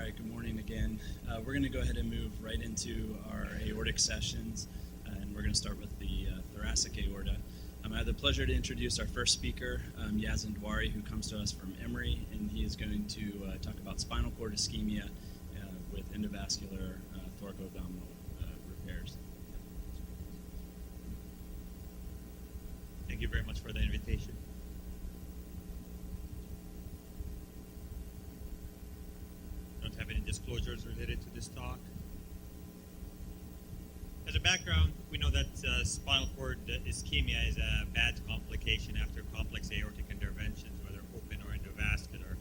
right, good morning again. We're going to go ahead and move right into our aortic sessions, and we're going to start with the thoracic aorta. I have the pleasure to introduce our first speaker, Yazan Duwayri, who comes to us from Emory, and he is going to talk about spinal cord ischemia with endovascular thoracoabdominal repairs. Thank you very much for the invitation. Don't have any disclosures related to this talk. As a background, we know that spinal cord ischemia is a bad complication after complex aortic interventions, whether open or endovascular.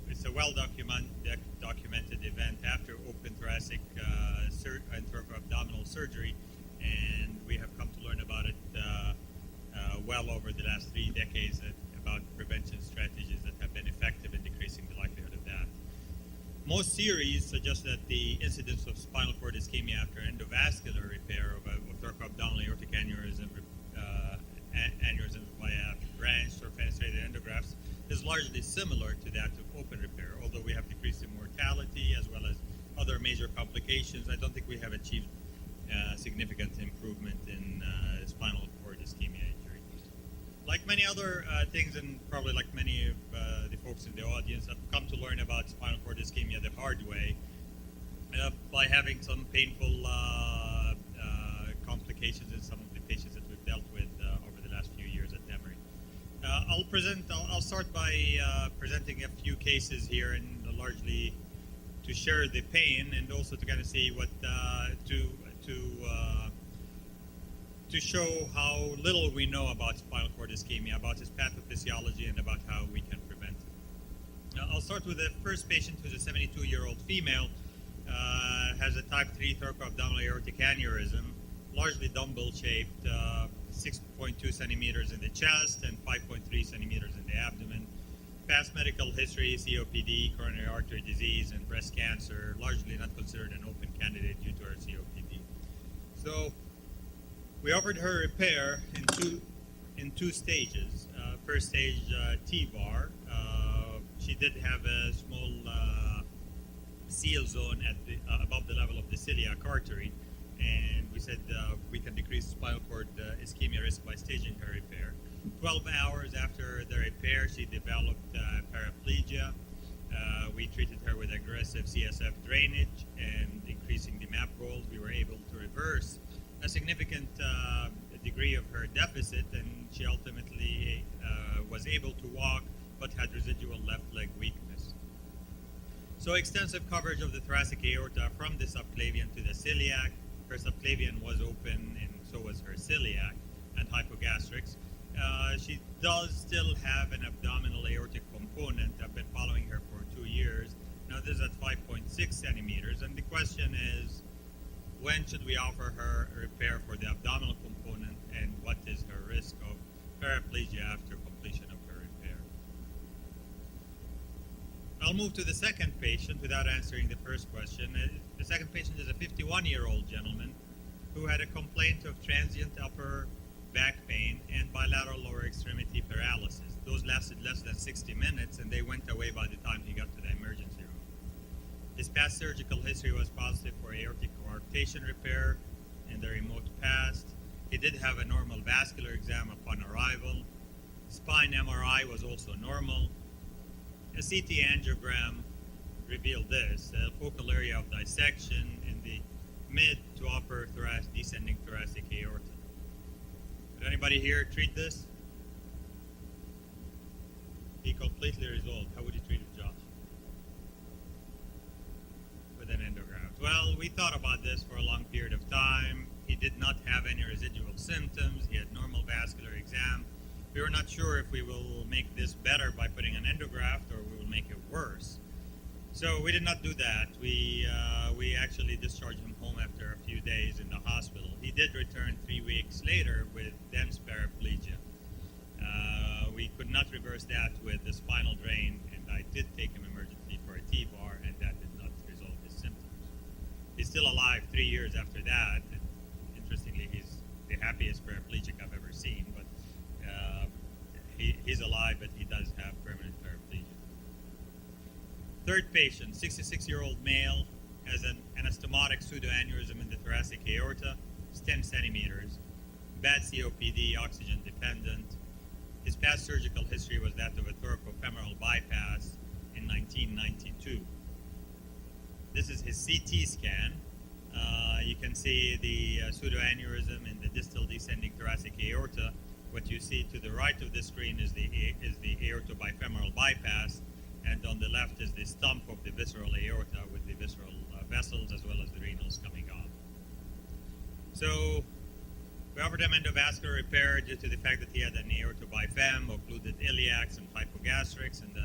It's a well-documented event after open thoracic and thoracoabdominal surgery, and we have come to learn about it well over the last 3 decades about prevention strategies that have been effective in decreasing the likelihood of that. Most theories suggest that the incidence of spinal cord ischemia after endovascular repair of thoracoabdominal aortic aneurysms via branched or fenestrated endografts is largely similar to that of open repair. Although we have decreased in mortality as well as other major complications, I don't think we have achieved significant improvement in spinal cord ischemia injury. Like many other things, and probably like many of the folks in the audience, I've come to learn about spinal cord ischemia the hard way by having some painful complications in some of the patients that we've dealt with over the last few years at Emory. I'll start by presenting a few cases here, and largely to share the pain and also to kind of see what to show how little we know about spinal cord ischemia, about its pathophysiology, and about how we can prevent it. I'll start with the first patient, who's a 72-year-old female, has a type 3 thoracoabdominal aortic aneurysm, largely dumbbell-shaped, 6.2 centimeters in the chest and 5.3 centimeters in the abdomen. Past medical history, COPD, coronary artery disease, and breast cancer, largely not considered an open candidate due to her COPD. So we offered her repair in two stages. First stage, T-bar. She did have a small seal zone at above the level of the celiac artery, and we said we can decrease spinal cord ischemia risk by staging her repair. 12 hours after the repair, she developed paraplegia. We treated her with aggressive CSF drainage and increasing the MAP goals. We were able to reverse a significant degree of her deficit, and she ultimately was able to walk but had residual left leg weakness. So extensive coverage of the thoracic aorta from the subclavian to the celiac. Her subclavian was open, and so was her celiac and hypogastrics. She does still have an abdominal aortic component. I've been following her for 2 years. Now this is at 5.6 centimeters, and the question is, when should we offer her a repair for the abdominal component, and what is her risk of paraplegia after completion of her repair? I'll move to the second patient without answering the first question. The second patient is a 51-year-old gentleman who had a complaint of transient upper back pain and bilateral lower extremity paralysis. Those lasted less than 60 minutes, and they went away by the time he got to the emergency room. His past surgical history was positive for aortic coarctation repair in the remote past. He did have a normal vascular exam upon arrival. Spine MRI was also normal. A CT angiogram revealed this, a focal area of dissection in the mid to upper descending thoracic aorta. Did anybody here treat this? He completely resolved. How would you treat it, Josh? With an endograft. Well, we thought about this for a long period of time. He did not have any residual symptoms. He had normal vascular exam. We were not sure if we will make this better by putting an endograft or we will make it worse. So we did not do that. We actually discharged him home after a few days in the hospital. He did return 3 weeks later with dense paraplegia. We could not reverse that with the spinal drain, and I did take him emergently for a T-bar, and that did not resolve his symptoms. He's still alive 3 years after that. And interestingly, he's the happiest paraplegic I've ever seen, but he's alive, but he does have permanent paraplegia. Third patient, 66-year-old male, has an anastomotic pseudoaneurysm in the thoracic aorta. It's 10 centimeters. Bad COPD, oxygen dependent. His past surgical history was that of a thoracoabdominal bypass in 1992. This is his CT scan. You can see the pseudoaneurysm in the distal descending thoracic aorta. What you see to the right of the screen is the aortobifemoral bypass, and on the left is the stump of the visceral aorta with the visceral vessels as well as the renals coming off. So we offered him endovascular repair due to the fact that he had an aortobifem, occluded iliacs, and hypogastrics, and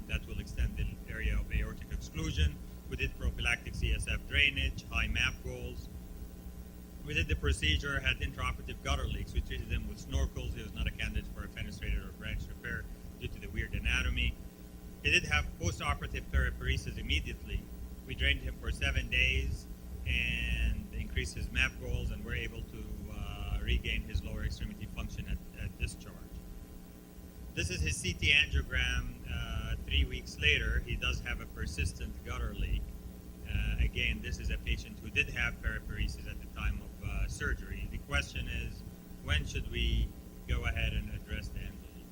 that will extend the area of aortic exclusion. We did prophylactic CSF drainage, high MAP goals. We did the procedure, had intraoperative gutter leaks. We treated him with snorkels. He was not a candidate for a fenestrated or branch repair due to the weird anatomy. He did have postoperative periparesis immediately. We drained him for 7 days and increased his MAP goals, and were able to regain his lower extremity function at discharge. This is his CT angiogram 3 weeks later. He does have a persistent gutter leak. Again, this is a patient who did have periparesis at the time of surgery. The question is, when should we go ahead and address the endo leak?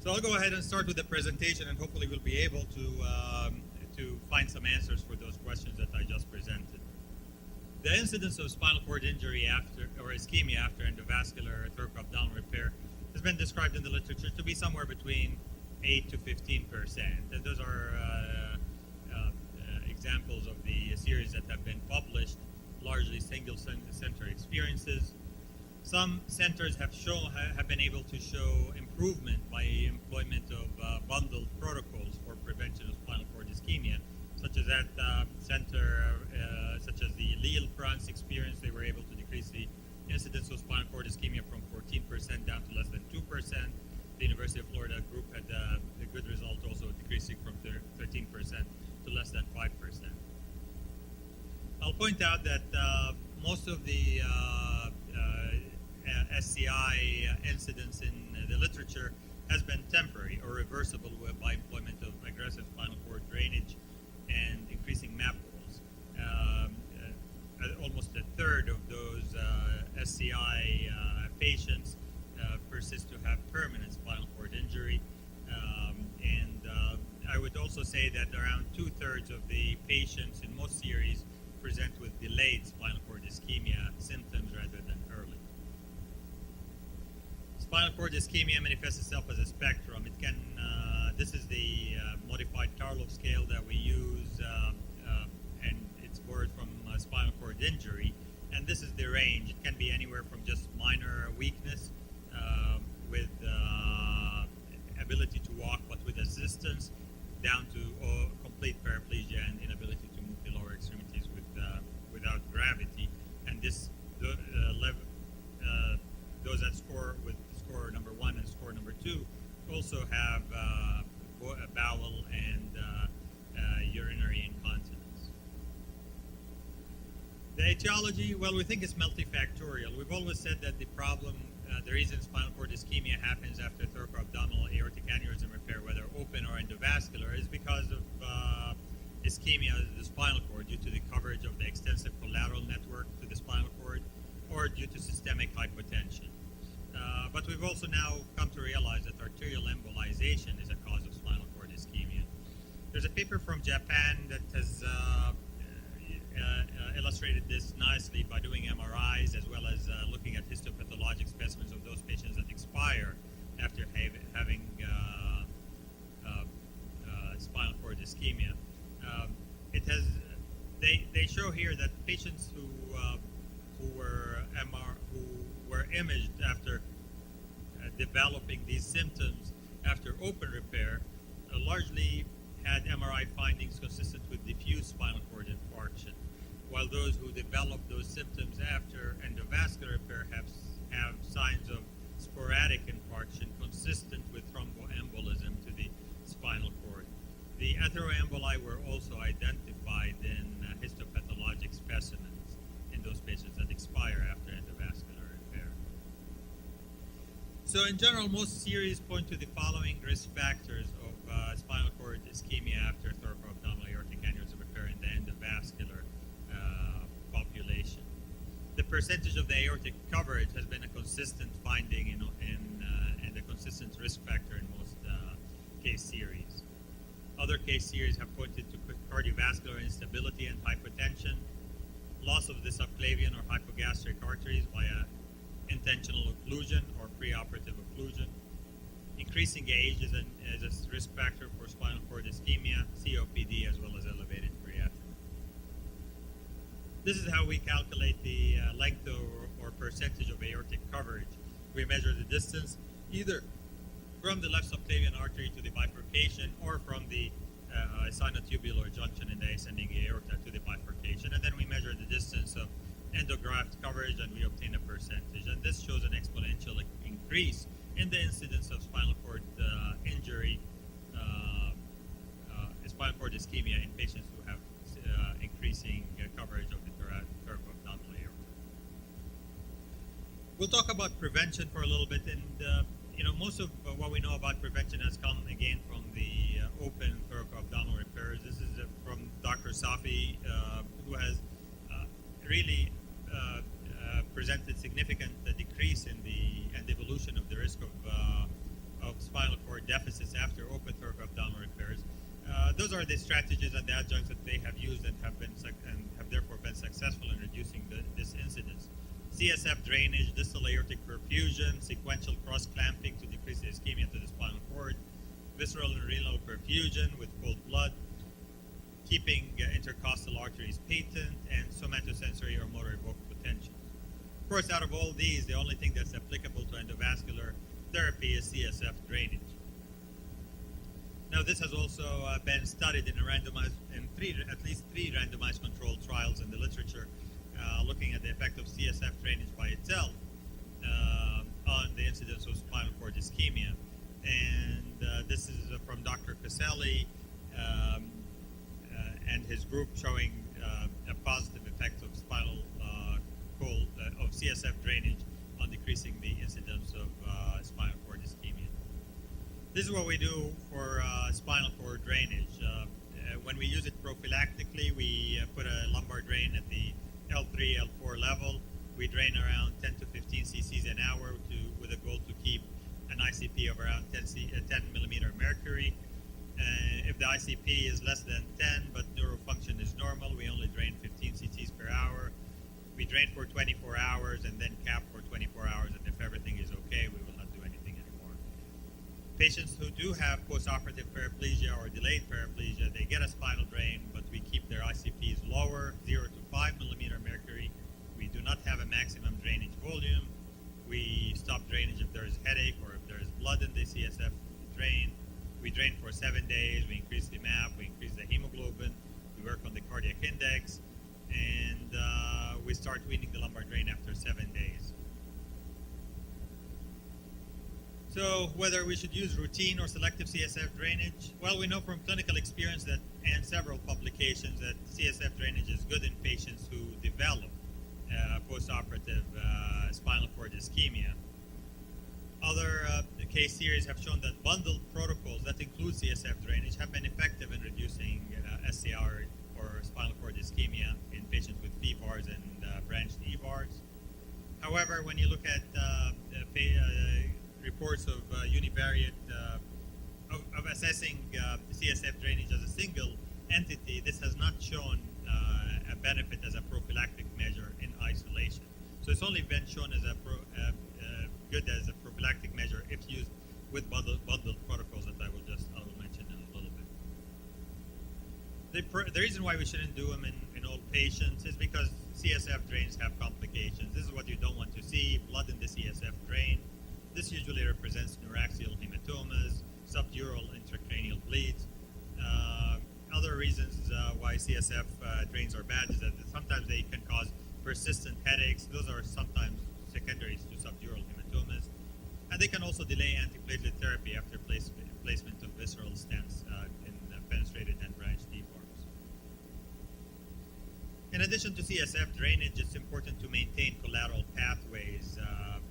So I'll go ahead and start with the presentation, and hopefully we'll be able to find some answers for those questions that I just presented. The incidence of spinal cord injury or ischemia after endovascular thoracoabdominal repair has been described in the literature to be somewhere between 8 to 15%. And those are examples of the series that have been published, largely single center experiences. Some centers have been able to show improvement by employment of bundled protocols for prevention of spinal cord ischemia, such as that center, such as the Lille, France experience. They were able to decrease the incidence of spinal cord ischemia from 14% down to less than 2%. The University of Florida group had a good result, also decreasing from 13% to less than 5%. I'll point out that most of the SCI incidence in the literature has been temporary or reversible by employment of aggressive spinal cord drainage and increasing MAP goals. Almost a third of those SCI patients persist to have permanent spinal cord injury. I would also say that around 2/3 of the patients in most series present with delayed spinal cord ischemia symptoms rather than early. Spinal cord ischemia manifests itself as a spectrum. It can. This is the modified Tarlov scale that we use, and it's borrowed from spinal cord injury. And this is the range. It can be anywhere from just minor weakness with ability to walk but with assistance, down to complete paraplegia and inability to move the lower extremities without gravity. And this those that score with score number 1 and score number 2 also have bowel and urinary incontinence. The etiology, well, we think it's multifactorial. We've always said that the problem, the reason spinal cord ischemia happens after thoracoabdominal aortic aneurysm repair, whether open or endovascular, is because of ischemia of the spinal cord due to the coverage of the extensive collateral network to the spinal cord, or due to systemic hypotension. But we've also now come to realize that arterial embolization is a cause of spinal cord ischemia. There's a paper from Japan that has illustrated this nicely by doing MRIs as well as looking at histopathologic specimens of those patients that expire after having spinal cord ischemia. They show here that patients who were imaged after developing these symptoms after open repair largely had MRI findings consistent with diffuse spinal cord infarction, while those who developed those symptoms after endovascular repair have signs of sporadic infarction consistent with thromboembolism to the spinal cord. The atheroemboli were also identified in histopathologic specimens in those patients that expire after endovascular repair. So in general, most series point to the following risk factors of spinal cord ischemia after thoracoabdominal aortic aneurysm occur in the endovascular population. The percentage of the aortic coverage has been a consistent finding and a consistent risk factor in most case series. Other case series have pointed to cardiovascular instability and hypotension, loss of the subclavian or hypogastric arteries via intentional occlusion or preoperative occlusion. Increasing age is a risk factor for spinal cord ischemia, COPD, as well as elevated creatinine. This is how we calculate the length or percentage of aortic coverage. We measure the distance either from the left subclavian artery to the bifurcation or from the sinotubular junction in the ascending aorta to the bifurcation, and then we measure the distance of endograft coverage and we obtain a percentage. And this shows an exponential increase in the incidence of spinal cord injury, spinal cord ischemia in patients who have increasing coverage of the thoracoabdominal aorta. We'll talk about prevention for a little bit, and most of what we know about prevention has come again from the open thoracoabdominal repairs. This is from Dr. Safi, who has really presented significant decrease in the evolution of the risk of spinal cord deficits after open thoracoabdominal repairs. Those are the strategies and the adjuncts that they have used and have therefore been successful in reducing this incidence. CSF drainage, distal aortic perfusion, sequential cross-clamping to decrease the ischemia to the spinal cord, visceral and renal perfusion with cold blood, keeping intercostal arteries patent, and somatosensory or motor evoked potential. Of course, out of all these, the only thing that's applicable to endovascular therapy is CSF drainage. Now, this has also been studied in at least three randomized controlled trials in the literature, looking at the effect of CSF drainage by itself on the incidence of spinal cord ischemia. And this is from Dr. Caselli and his group, showing a positive effect of of CSF drainage on decreasing the incidence of spinal cord ischemia. This is what we do for spinal cord drainage. When we use it prophylactically, we put a lumbar drain at the L3, L4 level. We drain around 10 to 15 cc's an hour with a goal to keep an ICP of around 10 millimeter mercury. If the ICP is less than 10 but neurofunction is normal, we only drain 15 cc's per hour. We drain for 24 hours and then cap for 24 hours, and if everything is okay, we will not do anything anymore. Patients who do have postoperative paraplegia or delayed paraplegia, they get a spinal drain, but we keep their ICPs lower, 0 to 5 millimeter mercury. We do not have a maximum drainage volume. We stop drainage if there is headache or if there is blood in the CSF drain. We drain for 7 days. We increase the MAP. We increase the hemoglobin. We work on the cardiac index. And we start weaning the lumbar drain after 7 days. So whether we should use routine or selective CSF drainage, well, we know from clinical experience and several publications that CSF drainage is good in patients who develop postoperative spinal cord ischemia. Other case series have shown that bundled protocols that include CSF drainage have been effective in reducing SCR or spinal cord ischemia in patients with PVARs and branched EVARs. However, when you look at reports of univariate of assessing CSF drainage as a single entity, this has not shown a benefit as a prophylactic measure in isolation. So it's only been shown as good as a prophylactic measure if used with bundled protocols that I will mention in a little bit. The reason why we shouldn't do them in all patients is because CSF drains have complications. This is what you don't want to see: blood in the CSF drain. This usually represents neuraxial hematomas, subdural intracranial bleeds. Other reasons why CSF drains are bad is that sometimes they can cause persistent headaches. Those are sometimes secondaries to subdural hematomas. And they can also delay antiplatelet therapy after placement of visceral stents in fenestrated and branched deforms. In addition to CSF drainage, it's important to maintain collateral pathways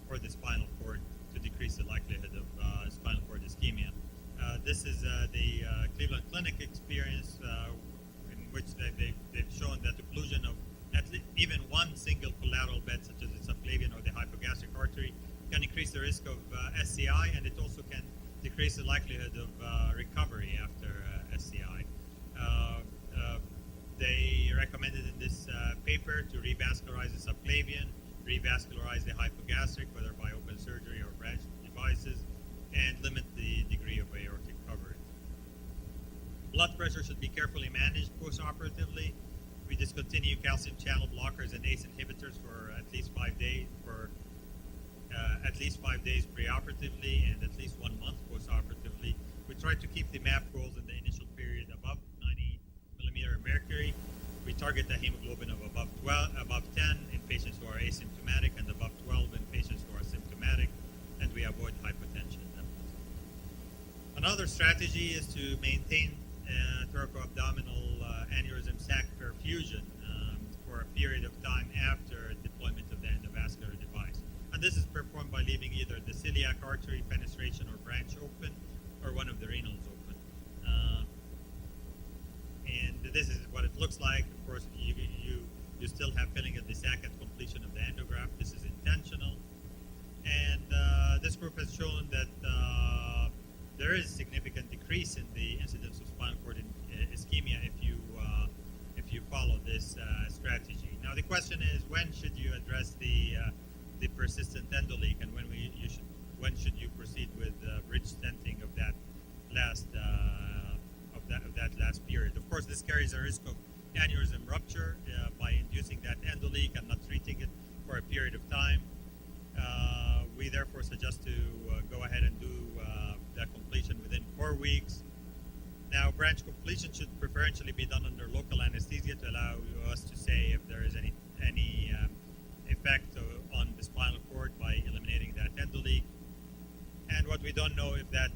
for the spinal cord to decrease the likelihood of spinal cord ischemia. This is the Cleveland Clinic experience in which they've shown that occlusion of even one single collateral bed, such as the subclavian or the hypogastric artery, can increase the risk of SCI, and it also can decrease the likelihood of recovery after SCI. They recommended in this paper to revascularize the subclavian, revascularize the hypogastric, whether by open surgery or branch devices, and limit the degree of aortic coverage. Blood pressure should be carefully managed postoperatively. We discontinue calcium channel blockers and ACE inhibitors for at least 5 days, preoperatively, and at least 1 month postoperatively. We try to keep the MAP goals in the initial period above 90 millimeter of mercury. We target a hemoglobin of above 10 in patients who are asymptomatic and above 12 in patients who are symptomatic, and we avoid hypotension. Another strategy is to maintain thoracoabdominal aneurysm sac perfusion for a period of time after deployment of the endovascular device. And this is performed by leaving either the celiac artery fenestration or branch open, or one of the renals open. And this is what it looks like. Of course, you still have filling of the sac at completion of the endograft. This is intentional. And this group has shown that there is significant decrease in the incidence of spinal cord ischemia if you follow this strategy. Now the question is, when should you address the persistent endoleak, and when should you proceed with bridge stenting of that last period? Of course, this carries a risk of aneurysm rupture by inducing that endoleak and not treating it for a period of time. We therefore suggest to go ahead and do that completion within 4 weeks. Now, branch completion should preferentially be done under local anesthesia to allow us to say if there is any effect on the spinal cord by eliminating that endoleak. And what we don't know if that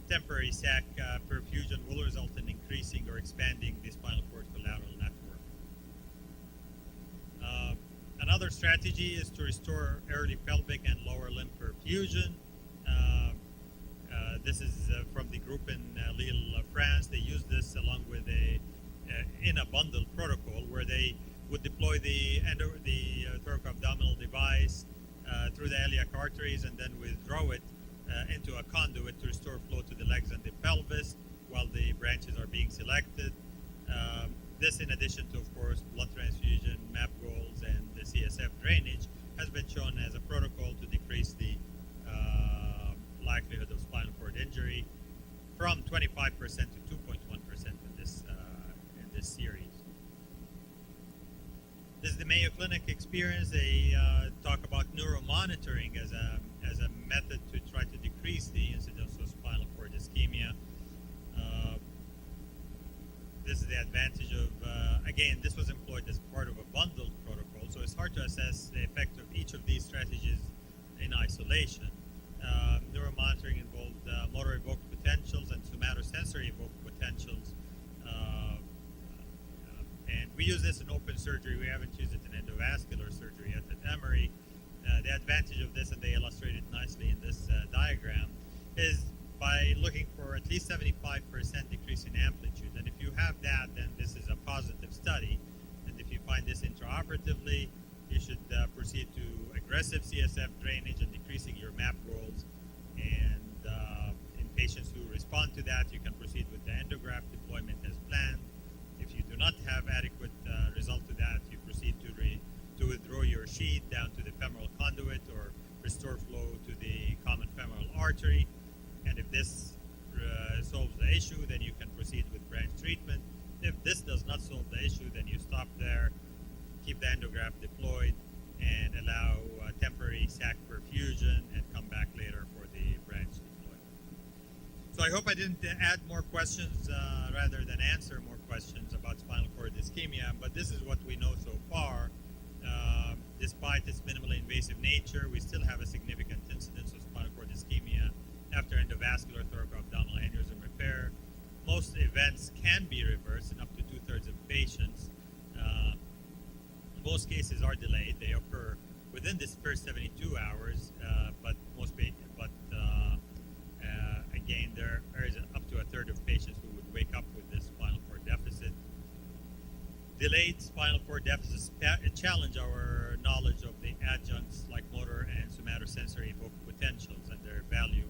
temporary sac perfusion will result in increasing or expanding the spinal cord collateral network. Another strategy is to restore early pelvic and lower limb perfusion. This is from the group in Lille, France. They used this along with in a bundle protocol where they would deploy the thoracoabdominal device through the iliac arteries and then withdraw it into a conduit to restore flow to the legs and the pelvis while the branches are being selected. This, in addition to, of course, blood transfusion, MAP goals, and the CSF drainage, has been shown as a protocol to decrease the likelihood of spinal cord injury from 25% to 2.1% in this series. This is the Mayo Clinic experience. They talk about neuromonitoring as a method to try to decrease the incidence of spinal cord ischemia. This is the advantage of, again, this was employed as part of a bundled protocol, so it's hard to assess the effect of each of these strategies in isolation. Neuromonitoring involved motor evoked potentials and somatosensory evoked potentials. And we use this in open surgery. We haven't used it in endovascular surgery yet at Emory. The advantage of this, and they illustrate it nicely in this diagram, is by looking for at least 75% decrease in amplitude. And if you have that, then this is a positive study. And if you find this intraoperatively, you should proceed to aggressive CSF drainage and decreasing your MAP goals. And in patients who respond to that, you can proceed with the endograft deployment as planned. If you do not have adequate result to that, you proceed to withdraw your sheath down to the femoral conduit or restore flow to the common femoral artery. And if this solves the issue, then you can proceed with branch treatment. If this does not solve the issue, then you stop there, keep the endograft deployed, and allow temporary sac perfusion and come back later for the branch deployment. So I hope I didn't add more questions rather than answer more questions about spinal cord ischemia, but this is what we know so far. Despite its minimally invasive nature, we still have a significant incidence of spinal cord ischemia after endovascular thoracoabdominal aneurysm repair. Most events can be reversed in up to 2/3 of patients. Most cases are delayed. They occur within this first 72 hours, but again, there delayed spinal cord deficits challenge our knowledge of the adjuncts like motor and somatosensory evoked potentials and their value